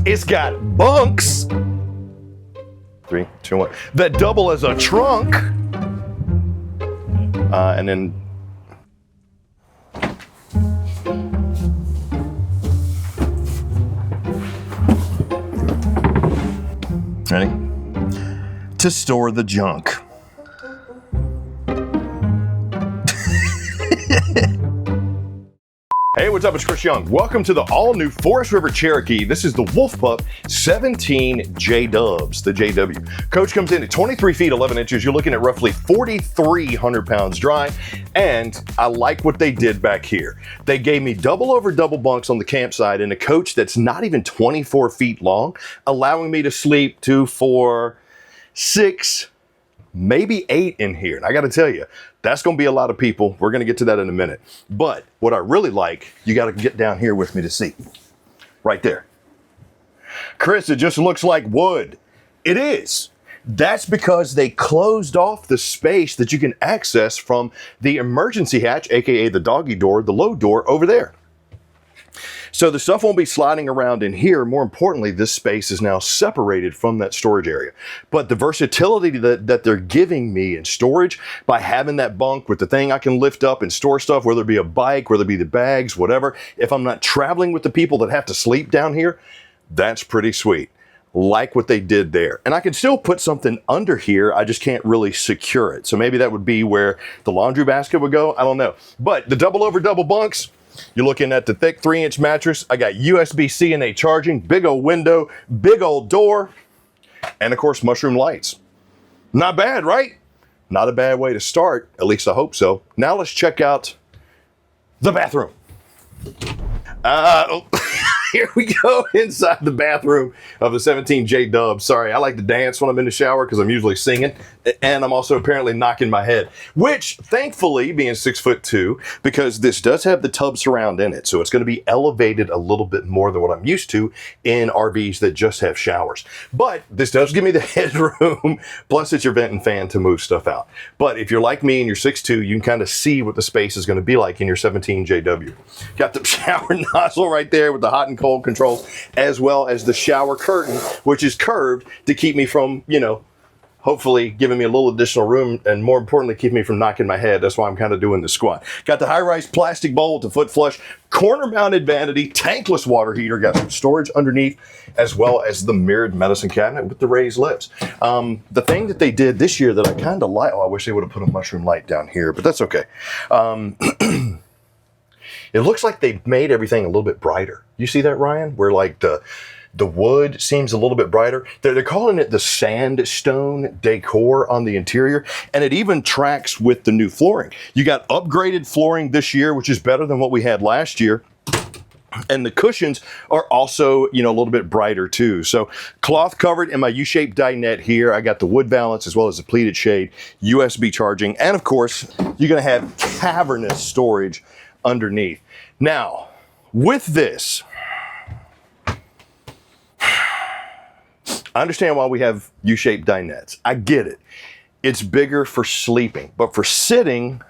It's got bunks. 3, 2, 1. That double as a trunk. And then ready? To store the junk. Hey, what's up? It's Chris Young. Welcome to the all-new Forest River Cherokee. This is the Wolf Pup 17JW, the JW. Coach comes in at 23 feet 11 inches. You're looking at roughly 4,300 pounds dry. And I like what they did back here. They gave me double over double bunks on the campsite and a coach that's not even 24 feet long, allowing me to sleep 2, 4, 6, maybe 8 in here. And I got to tell you, that's going to be a lot of people. We're going to get to that in a minute. But what I really like, you got to get down here with me to see. Right there. Chris, it just looks like wood. It is. That's because they closed off the space that you can access from the emergency hatch, aka the doggy door, the load door over there. So the stuff won't be sliding around in here. More importantly, this space is now separated from that storage area. But the versatility that they're giving me in storage by having that bunk with the thing I can lift up and store stuff, whether it be a bike, whether it be the bags, whatever. If I'm not traveling with the people that have to sleep down here, that's pretty sweet. Like what they did there. And I can still put something under here, I just can't really secure it. So maybe that would be where the laundry basket would go, I don't know. But the double over double bunks, you're looking at the thick 3-inch mattress. I got USB-C and A charging, big old window, big old door, and of course, mushroom lights. Not bad, right? Not a bad way to start, at least I hope so. Now let's check out the bathroom. Here we go inside the bathroom of the 17JW. Sorry, I like to dance when I'm in the shower because I'm usually singing, and I'm also apparently knocking my head, which thankfully, being 6'2", because this does have the tub surround in it, so it's going to be elevated a little bit more than what I'm used to in RVs that just have showers. But this does give me the headroom, plus it's your vent and fan to move stuff out. But if you're like me and you're 6'2", you can kind of see what the space is going to be like in your 17JW. Got the shower nozzle right there with the hot and cold controls, as well as the shower curtain, which is curved to keep me from, hopefully giving me a little additional room, and more importantly, keep me from knocking my head. That's why I'm kind of doing the squat. Got the high-rise plastic bowl with the foot flush, corner-mounted vanity, tankless water heater, got some storage underneath, as well as the mirrored medicine cabinet with the raised lips. The thing that they did this year that I kind of like, I wish they would have put a mushroom light down here, but that's okay. It looks like they made everything a little bit brighter. You see that, Ryan? Where like the wood seems a little bit brighter. They're calling it the sandstone decor on the interior, and it even tracks with the new flooring. You got upgraded flooring this year, which is better than what we had last year. And the cushions are also, a little bit brighter too. So cloth covered in my U-shaped dinette here. I got the wood valance as well as the pleated shade, USB charging, and of course, you're gonna have cavernous storage underneath. Now, with this, I understand why we have U-shaped dinettes. I get it. It's bigger for sleeping, but for sitting,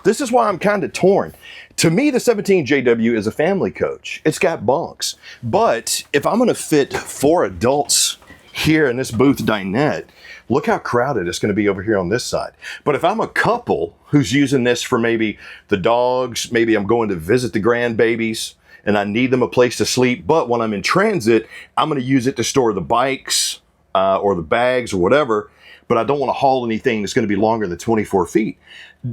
this is why I'm kind of torn. To me, the 17JW is a family coach. It's got bunks. But if I'm going to fit 4 adults here in this booth dinette, look how crowded it's going to be over here on this side. But if I'm a couple who's using this for maybe the dogs, maybe I'm going to visit the grandbabies and I need them a place to sleep, but when I'm in transit, I'm going to use it to store the bikes or the bags or whatever, but I don't want to haul anything that's going to be longer than 24 feet.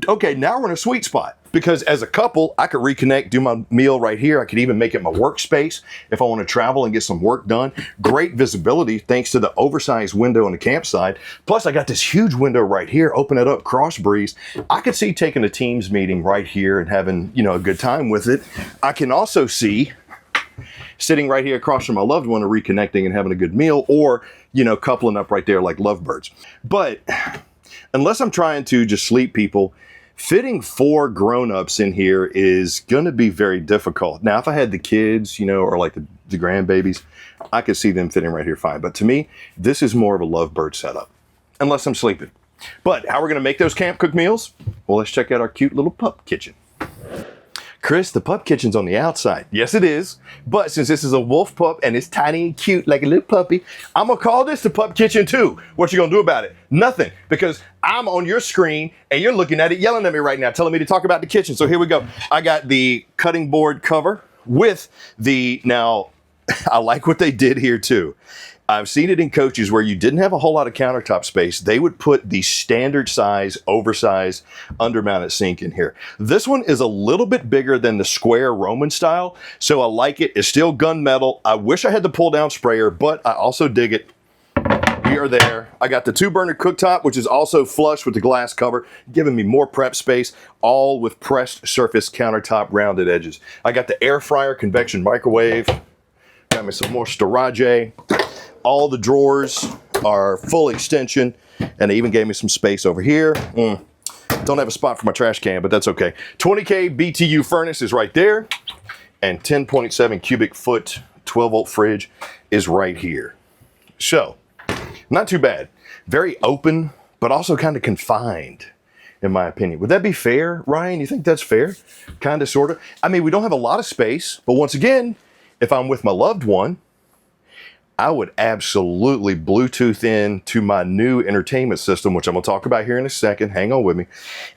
Okay, now we're in a sweet spot, because as a couple, I could reconnect, do my meal right here. I could even make it my workspace if I want to travel and get some work done. Great visibility thanks to the oversized window in the campsite. Plus, I got this huge window right here. Open it up, cross breeze. I could see taking a Teams meeting right here and having, a good time with it. I can also see sitting right here across from my loved one and reconnecting and having a good meal, or, coupling up right there like lovebirds. But unless I'm trying to just sleep people, fitting 4 grown-ups in here is going to be very difficult. Now, if I had the kids, or like the grandbabies, I could see them fitting right here fine. But to me, this is more of a lovebird setup, unless I'm sleeping. But how we're going to make those camp cooked meals? Well, let's check out our cute little pup kitchen. Chris, the pup kitchen's on the outside. Yes, it is. But since this is a wolf pup and it's tiny and cute like a little puppy, I'm gonna call this the pup kitchen too. What you gonna do about it? Nothing, because I'm on your screen and you're looking at it, yelling at me right now, telling me to talk about the kitchen. So here we go. I got the cutting board cover with the, now, I like what they did here too. I've seen it in coaches where you didn't have a whole lot of countertop space. They would put the standard size, oversized, undermounted sink in here. This one is a little bit bigger than the square Roman style, so I like it. It's still gunmetal. I wish I had the pull down sprayer, but I also dig it. We are there. I got the 2-burner cooktop, which is also flush with the glass cover, giving me more prep space, all with pressed surface countertop rounded edges. I got the air fryer convection microwave. Got me some more storage. All the drawers are full extension, and they even gave me some space over here. Don't have a spot for my trash can, but that's okay. 20K BTU furnace is right there, and 10.7 cubic foot 12-volt fridge is right here. So, not too bad. Very open, but also kind of confined, in my opinion. Would that be fair, Ryan? You think that's fair? Kind of, sort of? I mean, we don't have a lot of space, but once again, if I'm with my loved one, I would absolutely Bluetooth in to my new entertainment system, which I'm gonna talk about here in a second. Hang on with me.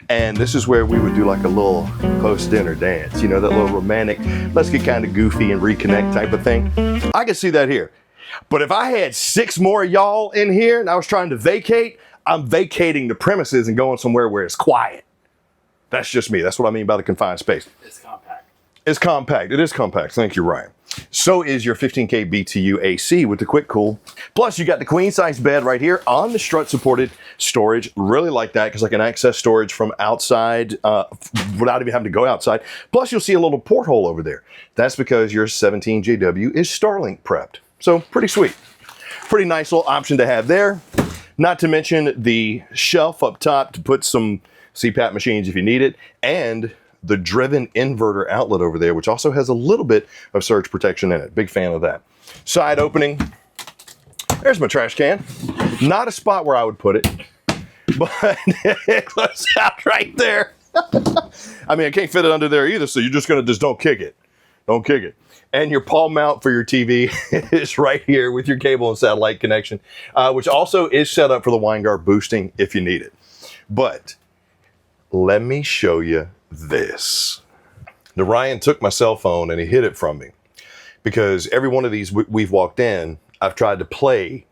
And this is where we would do like a little post-dinner dance, you know, that little romantic, let's get kind of goofy and reconnect type of thing. I can see that here. But if I had 6 more of y'all in here and I was trying to vacate, I'm vacating the premises and going somewhere where it's quiet. That's just me. That's what I mean by the confined space. It's compact. It's compact. It is compact. Thank you, Ryan. So is your 15K BTU AC with the quick cool. Plus you got the queen size bed right here on the strut supported storage. Really like that because I can access storage from outside without even having to go outside. Plus you'll see a little porthole over there. That's because your 17JW is Starlink prepped. So pretty sweet. Pretty nice little option to have there. Not to mention the shelf up top to put some CPAP machines if you need it, and the driven inverter outlet over there, which also has a little bit of surge protection in it. Big fan of that. Side opening. There's my trash can. Not a spot where I would put it, but it goes out right there. I mean, I can't fit it under there either, so you're just gonna don't kick it. Don't kick it. And your palm mount for your TV is right here with your cable and satellite connection, which also is set up for the wine guard boosting if you need it. But let me show you this. Now, Ryan took my cell phone and he hid it from me because every one of these we've walked in, I've tried to play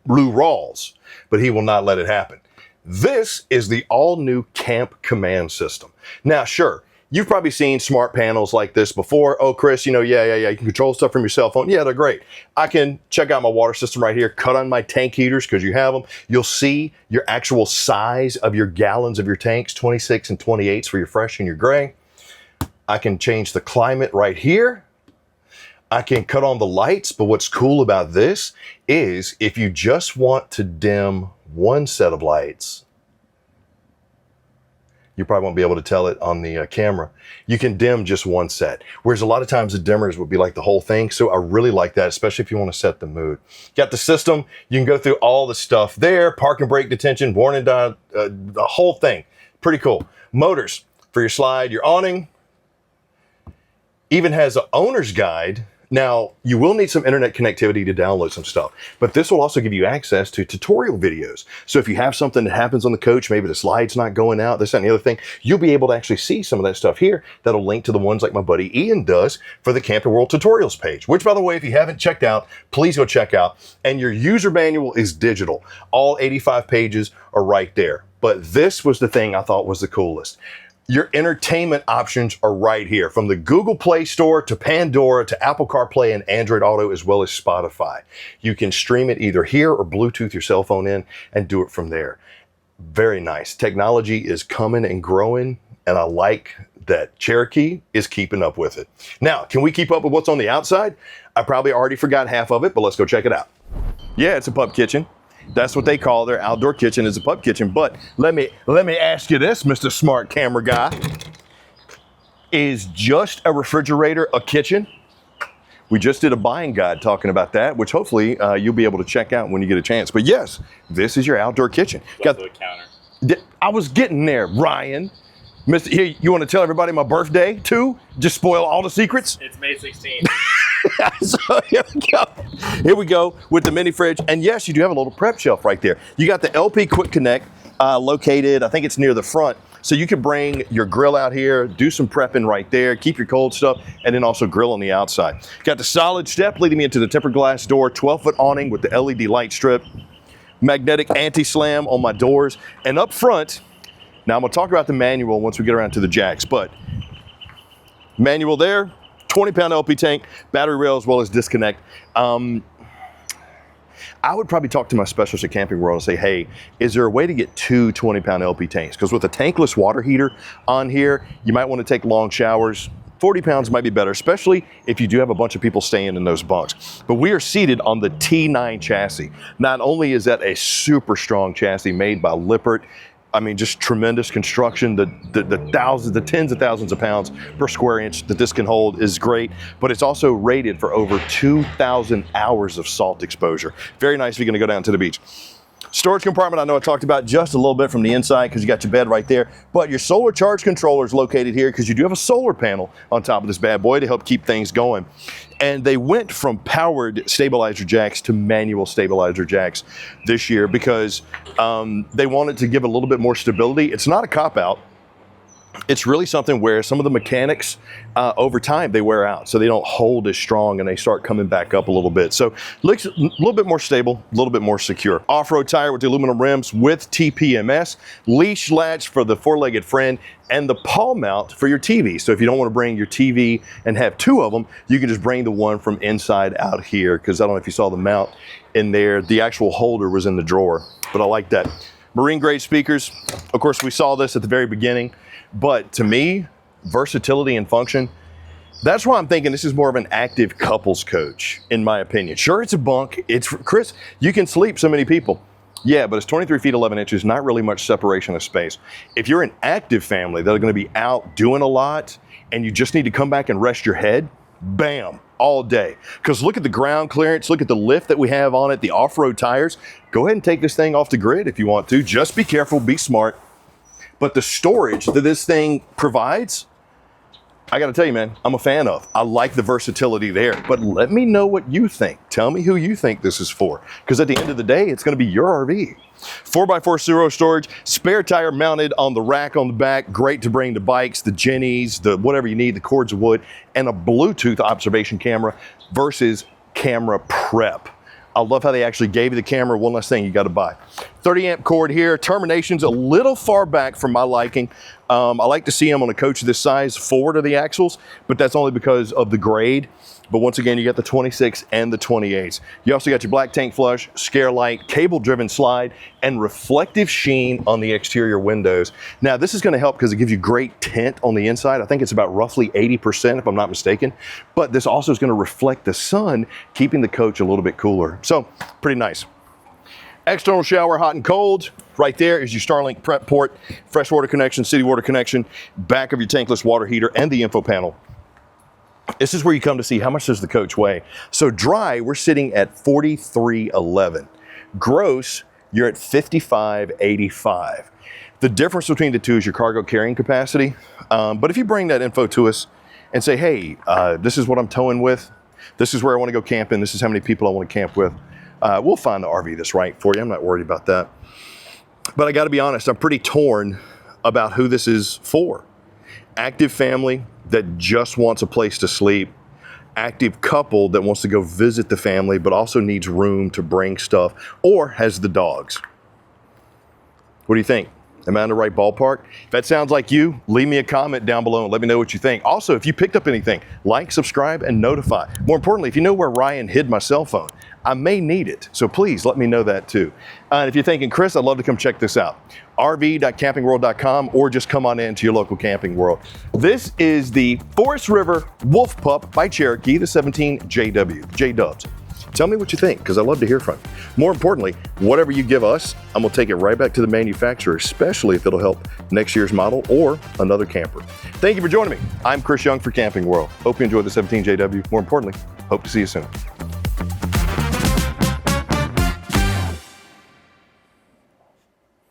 Lou Rawls, but he will not let it happen. This is the all-new camp command system. Now, sure, you've probably seen smart panels like this before. Oh, Chris, you know, yeah, you can control stuff from your cell phone. Yeah, they're great. I can check out my water system right here, cut on my tank heaters because you have them. You'll see your actual size of your gallons of your tanks, 26 and 28s for your fresh and your gray. I can change the climate right here. I can cut on the lights, but what's cool about this is if you just want to dim one set of lights, you probably won't be able to tell it on the camera. You can dim just one set. Whereas a lot of times the dimmers would be like the whole thing. So I really like that, especially if you want to set the mood. Got the system. You can go through all the stuff there. Park and brake detention, warning down, the whole thing. Pretty cool. Motors for your slide, your awning. Even has an owner's guide. Now, you will need some internet connectivity to download some stuff, but this will also give you access to tutorial videos. So if you have something that happens on the coach, maybe the slide's not going out, this, that, and the other thing, you'll be able to actually see some of that stuff here that'll link to the ones like my buddy Ian does for the Camping World tutorials page, which, by the way, if you haven't checked out, please go check out. And your user manual is digital. All 85 pages are right there. But this was the thing I thought was the coolest. Your entertainment options are right here, from the Google Play Store to Pandora to Apple CarPlay and Android Auto, as well as Spotify. You can stream it either here or Bluetooth your cell phone in and do it from there. Very nice. Technology is coming and growing, and I like that Cherokee is keeping up with it. Now, can we keep up with what's on the outside? I probably already forgot half of it, but let's go check it out. Yeah, it's a pup kitchen. That's what they call their outdoor kitchen, is a pup kitchen. But let me ask you this, Mr. Smart Camera Guy. Is just a refrigerator a kitchen? We just did a buying guide talking about that, which hopefully you'll be able to check out when you get a chance. But yes, this is your outdoor kitchen. Got the counter. I was getting there, Ryan. Mr. Here, you want to tell everybody my birthday too? Just spoil all the secrets? It's May 16th. So here we go. Here we go with the mini fridge. And yes, you do have a little prep shelf right there. You got the LP Quick Connect located, I think it's near the front. So you can bring your grill out here, do some prepping right there, keep your cold stuff, and then also grill on the outside. Got the solid step leading me into the tempered glass door, 12-foot awning with the LED light strip, magnetic anti-slam on my doors, and up front, now I'm gonna talk about the manual once we get around to the jacks, but manual there, 20-pound LP tank, battery rail as well as disconnect. I would probably talk to my specialist at Camping World and say, hey, is there a way to get two 20-pound LP tanks? Because with a tankless water heater on here, you might want to take long showers. 40 pounds might be better, especially if you do have a bunch of people staying in those bunks. But we are seated on the T9 chassis. Not only is that a super strong chassis made by Lippert, I mean, just tremendous construction. The tens of thousands of pounds per square inch that this can hold is great, but it's also rated for over 2,000 hours of salt exposure. Very nice if you're gonna go down to the beach. Storage compartment, I know I talked about just a little bit from the inside because you got your bed right there, but your solar charge controller is located here because you do have a solar panel on top of this bad boy to help keep things going. And they went from powered stabilizer jacks to manual stabilizer jacks this year because they wanted to give a little bit more stability. It's not a cop-out. It's really something where some of the mechanics over time they wear out, so they don't hold as strong and they start coming back up a little bit. So looks a little bit more stable, a little bit more secure. Off-road tire with the aluminum rims with TPMS, leash latch for the four-legged friend, and the paw mount for your TV. So if you don't want to bring your TV and have two of them, you can just bring the one from inside out here, because I don't know if you saw the mount in there. The actual holder was in the drawer, but I like that. Marine grade speakers. Of course, we saw this at the very beginning. But to me, versatility and function, that's why I'm thinking this is more of an active couples coach, in my opinion. Sure, it's a bunk. It's, Chris, you can sleep so many people. Yeah, but it's 23 feet, 11 inches, not really much separation of space. If you're an active family that are gonna be out doing a lot and you just need to come back and rest your head, bam, all day. Because look at the ground clearance, look at the lift that we have on it, the off-road tires. Go ahead and take this thing off the grid if you want to. Just be careful, be smart. But the storage that this thing provides, I gotta tell you, man, I'm a fan of. I like the versatility there, but let me know what you think. Tell me who you think this is for, because at the end of the day, it's gonna be your RV. 4x4 zero storage, spare tire mounted on the rack on the back, great to bring the bikes, the jennies, the whatever you need, the cords of wood, and a Bluetooth observation camera versus camera prep. I love how they actually gave you the camera, one less thing you gotta buy. 30 amp cord here, terminations a little far back for my liking. I like to see them on a coach this size forward of the axles, but that's only because of the grade. But once again, you got the 26 and the 28s. You also got your black tank flush, scare light, cable driven slide, and reflective sheen on the exterior windows. Now this is gonna help because it gives you great tint on the inside. I think it's about roughly 80% if I'm not mistaken. But this also is gonna reflect the sun, keeping the coach a little bit cooler. So pretty nice. External shower, hot and cold. Right there is your Starlink prep port, fresh water connection, city water connection, back of your tankless water heater, and the info panel. This is where you come to see how much does the coach weigh. So dry, we're sitting at 4311. Gross, you're at 5585. The difference between the two is your cargo carrying capacity. But if you bring that info to us and say, hey, this is what I'm towing with, this is where I want to go camping, this is how many people I want to camp with, we'll find the RV that's right for you. I'm not worried about that. But I got to be honest, I'm pretty torn about who this is for. Active family that just wants a place to sleep. Active couple that wants to go visit the family but also needs room to bring stuff, or has the dogs. What do you think? Am I in the right ballpark? If that sounds like you, leave me a comment down below and let me know what you think. Also, if you picked up anything, like, subscribe, and notify. More importantly, if you know where Ryan hid my cell phone, I may need it, so please let me know that too. And if you're thinking, Chris, I'd love to come check this out, rv.campingworld.com, or just come on in to your local Camping World. This is the Forest River Wolf Pup by Cherokee, the 17JW, J-Dubs. Tell me what you think, because I love to hear from you. More importantly, whatever you give us, I'm gonna take it right back to the manufacturer, especially if it'll help next year's model or another camper. Thank you for joining me. I'm Chris Young for Camping World. Hope you enjoyed the 17JW. More importantly, hope to see you soon.